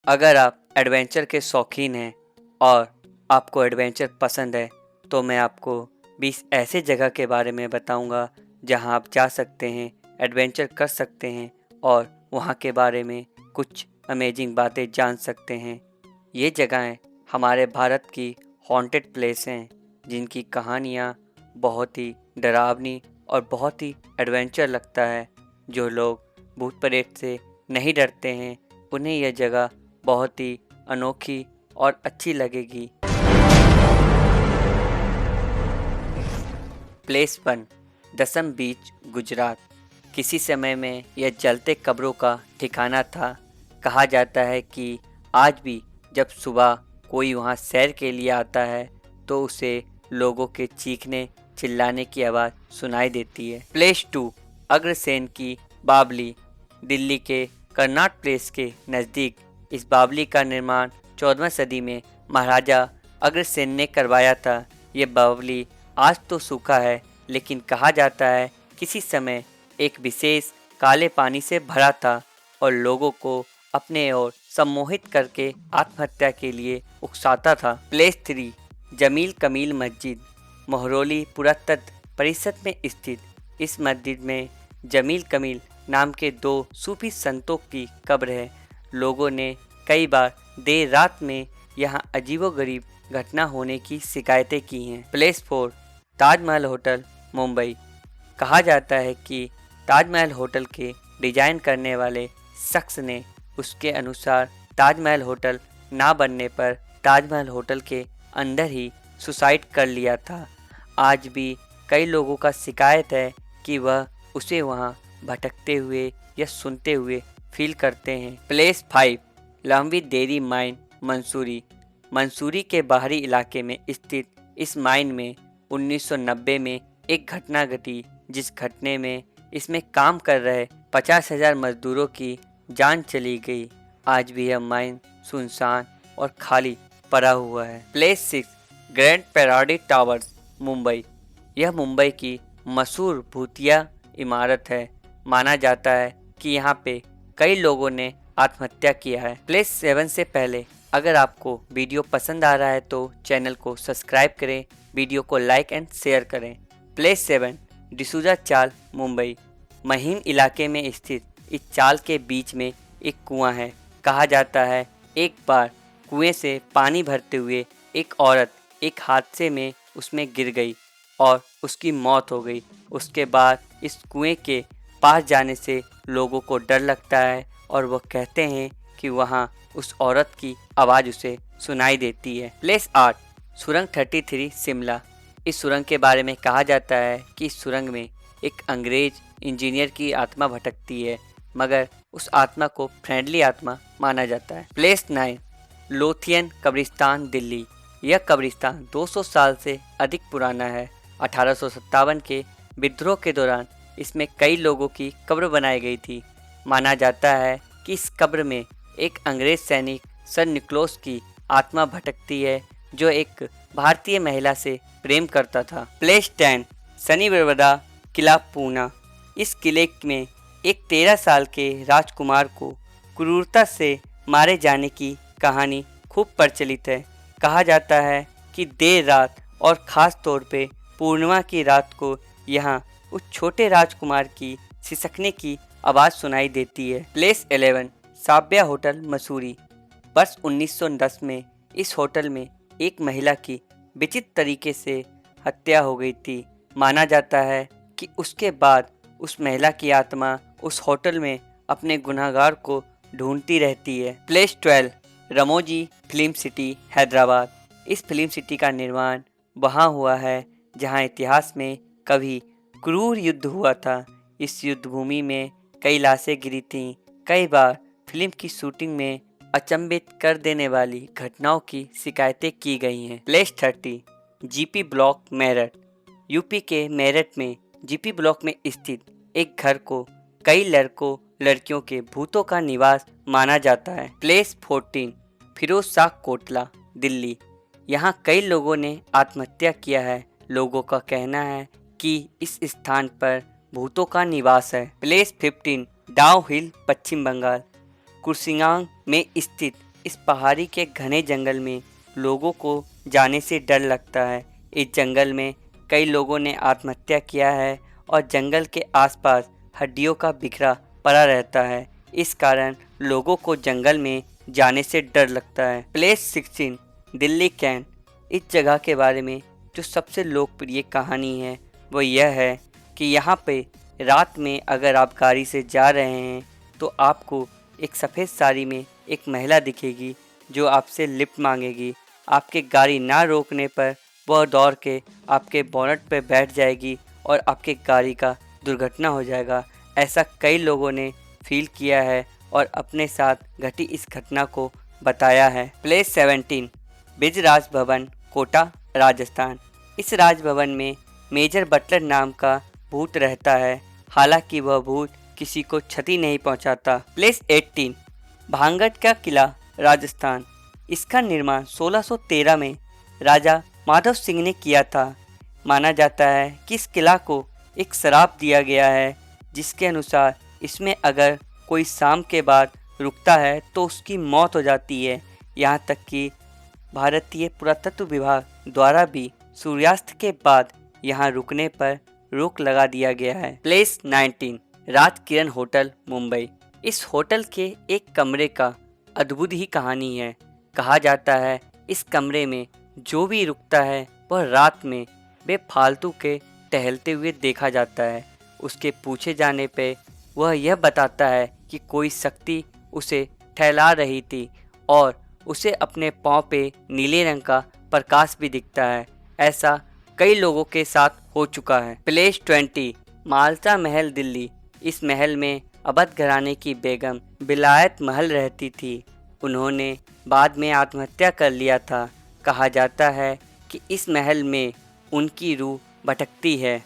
अगर आप एडवेंचर के शौकीन हैं और आपको एडवेंचर पसंद है तो मैं आपको 20 ऐसे जगह के बारे में बताऊंगा जहां आप जा सकते हैं, एडवेंचर कर सकते हैं और वहां के बारे में कुछ अमेजिंग बातें जान सकते हैं। ये जगहें हमारे भारत की हॉन्टेड प्लेस हैं जिनकी कहानियाँ बहुत ही डरावनी और बहुत ही एडवेंचर लगता है। जो लोग भूत प्रेत से नहीं डरते हैं उन्हें यह जगह बहुत ही अनोखी और अच्छी लगेगी। प्लेस 1, दसम बीच, गुजरात। किसी समय में यह जलते कब्रों का ठिकाना था। कहा जाता है कि आज भी जब सुबह कोई वहां सैर के लिए आता है तो उसे लोगों के चीखने चिल्लाने की आवाज़ सुनाई देती है। प्लेस 2, अग्रसेन की बावली। दिल्ली के कर्नाट प्लेस के नज़दीक इस बावली का निर्माण 14वीं सदी में महाराजा अग्रसेन ने करवाया था। ये बावली आज तो सूखा है, लेकिन कहा जाता है किसी समय एक विशेष काले पानी से भरा था और लोगों को अपने ओर सम्मोहित करके आत्महत्या के लिए उकसाता था। प्लेस 3, जमील कमील मस्जिद, महरौली पुरातत्व परिषद में स्थित। इस मस्जिद में जमील कमील नाम के 2 सूफी संतों की कब्र है। लोगों ने कई बार देर रात में यहाँ अजीबोगरीब घटना होने की शिकायतें की हैं। Place 4, Taj Mahal hotel, Mumbai. कहा जाता है कि ताजमहल होटल के डिजाइन करने वाले शख्स ने उसके अनुसार ताजमहल होटल ना बनने पर ताजमहल होटल के अंदर ही सुसाइड कर लिया था। आज भी कई लोगों का शिकायत है कि वह उसे वहां भटकते हुए या सुनते हुए फील करते हैं। प्लेस 5, लंबी देरी माइन, मंसूरी। मंसूरी के बाहरी इलाके में स्थित इस माइन में 1990 में एक घटना घटी, जिस घटने में इसमें काम कर रहे 50,000 मजदूरों की जान चली गई। आज भी यह माइन सुनसान और खाली पड़ा हुआ है। Place 6, grand paradise towers, Mumbai. यह मुंबई की मशहूर भूतिया इमारत है। माना जाता है कि यहाँ पे कई लोगों ने आत्महत्या किया है। प्लेस 7 से पहले अगर आपको वीडियो पसंद आ रहा है तो चैनल को सब्सक्राइब करें, वीडियो को लाइक एंड शेयर करें। प्लेस 7, डिसूजा चाल, मुंबई। महीन इलाके में स्थित इस चाल के बीच में एक कुआं है। कहा जाता है एक बार कुएं से पानी भरते हुए एक औरत एक हादसे में उसमें गिर गई और उसकी मौत हो गई। उसके बाद इस कुएं के पास जाने से लोगों को डर लगता है और वह कहते हैं कि वहाँ उस औरत की आवाज़ उसे सुनाई देती है। प्लेस 8, सुरंग 33, शिमला। इस सुरंग के बारे में कहा जाता है कि इस सुरंग में एक अंग्रेज इंजीनियर की आत्मा भटकती है, मगर उस आत्मा को फ्रेंडली आत्मा माना जाता है। प्लेस 9, लोथियन कब्रिस्तान, दिल्ली। यह कब्रिस्तान 200 साल से अधिक पुराना है। 1857 के विद्रोह के दौरान इसमें कई लोगों की कब्र बनाई गई थी। माना जाता है कि इस कब्र में एक अंग्रेज सैनिक सर निकोलस की आत्मा भटकती है, जो एक भारतीय महिला से प्रेम करता था। प्लेस 10, शनि बरबदा किला, पूना। इस किले में एक 13 साल के राजकुमार को क्रूरता से मारे जाने की कहानी खूब प्रचलित है। कहा जाता है कि देर रात और ख़ास तौर पे पूर्णिमा की रात को यहाँ उस छोटे राजकुमार की सिसकने की आवाज़ सुनाई देती है। Place 11, Savoy hotel, Mussoorie. वर्ष 1910 में इस होटल में एक महिला की विचित्र तरीके से हत्या हो गई थी। माना जाता है कि उसके बाद उस महिला की आत्मा उस होटल में अपने गुनहगार को ढूंढती रहती है। Place 12, Ramoji film city, Hyderabad. इस फिल्म सिटी का निर्माण वहाँ हुआ है जहाँ इतिहास में कभी क्रूर युद्ध हुआ था। इस युद्ध भूमि में कई लाशें गिरी थीं। कई बार फिल्म की शूटिंग में अचंभित कर देने वाली घटनाओं की शिकायतें की गई हैं। Place 30, GP block, Meerut. UP के मेरठ में जीपी ब्लॉक में स्थित एक घर को कई लड़कों लड़कियों के भूतों का निवास माना जाता है। प्लेस 14, फिरोज शाह कोटला, दिल्ली। यहाँ कई लोगों ने आत्महत्या किया है। लोगों का कहना है कि इस स्थान पर भूतों का निवास है। प्लेस 15, डाउ हिल, पश्चिम बंगाल। कुर्सियांग में स्थित इस पहाड़ी के घने जंगल में लोगों को जाने से डर लगता है। इस जंगल में कई लोगों ने आत्महत्या किया है और जंगल के आसपास हड्डियों का बिखरा पड़ा रहता है। इस कारण लोगों को जंगल में जाने से डर लगता है। प्लेस 16 दिल्ली कैंट। इस जगह के बारे में जो सबसे लोकप्रिय कहानी है वो यह है कि यहाँ पे रात में अगर आप गाड़ी से जा रहे हैं तो आपको एक सफ़ेद साड़ी में एक महिला दिखेगी जो आपसे लिफ्ट मांगेगी। आपके गाड़ी ना रोकने पर वह दौड़ के आपके बोनट पर बैठ जाएगी और आपके गाड़ी का दुर्घटना हो जाएगा। ऐसा कई लोगों ने फील किया है और अपने साथ घटी इस घटना को बताया है। प्लेस 17 बिजराज भवन कोटा राजस्थान। इस राजभवन में मेजर बटलर नाम का भूत रहता है। हालांकि वह भूत किसी को क्षति नहीं पहुंचाता। प्लेस 18 भांगड़ का किला राजस्थान। इसका निर्माण 1613 में राजा माधव सिंह ने किया था। माना जाता है कि इस किला को एक श्राप दिया गया है जिसके अनुसार इसमें अगर कोई शाम के बाद रुकता है तो उसकी मौत हो जाती है। यहाँ तक कि भारतीय पुरातत्व विभाग द्वारा भी सूर्यास्त के बाद यहाँ रुकने पर रोक लगा दिया गया है। प्लेस 19 राज किरण होटल मुंबई। इस होटल के एक कमरे का अद्भुत ही कहानी है। कहा जाता है इस कमरे में जो भी रुकता है वह रात में बेफालतू के टहलते हुए देखा जाता है। उसके पूछे जाने पे वह यह बताता है कि कोई शक्ति उसे ठहला रही थी और उसे अपने पाँव पे नीले रंग का प्रकाश भी दिखता है। ऐसा कई लोगों के साथ हो चुका है। प्लेस 20 मालसा महल दिल्ली। इस महल में अवध घराने की बेगम विलायत महल रहती थी। उन्होंने बाद में आत्महत्या कर लिया था। कहा जाता है कि इस महल में उनकी रूह भटकती है।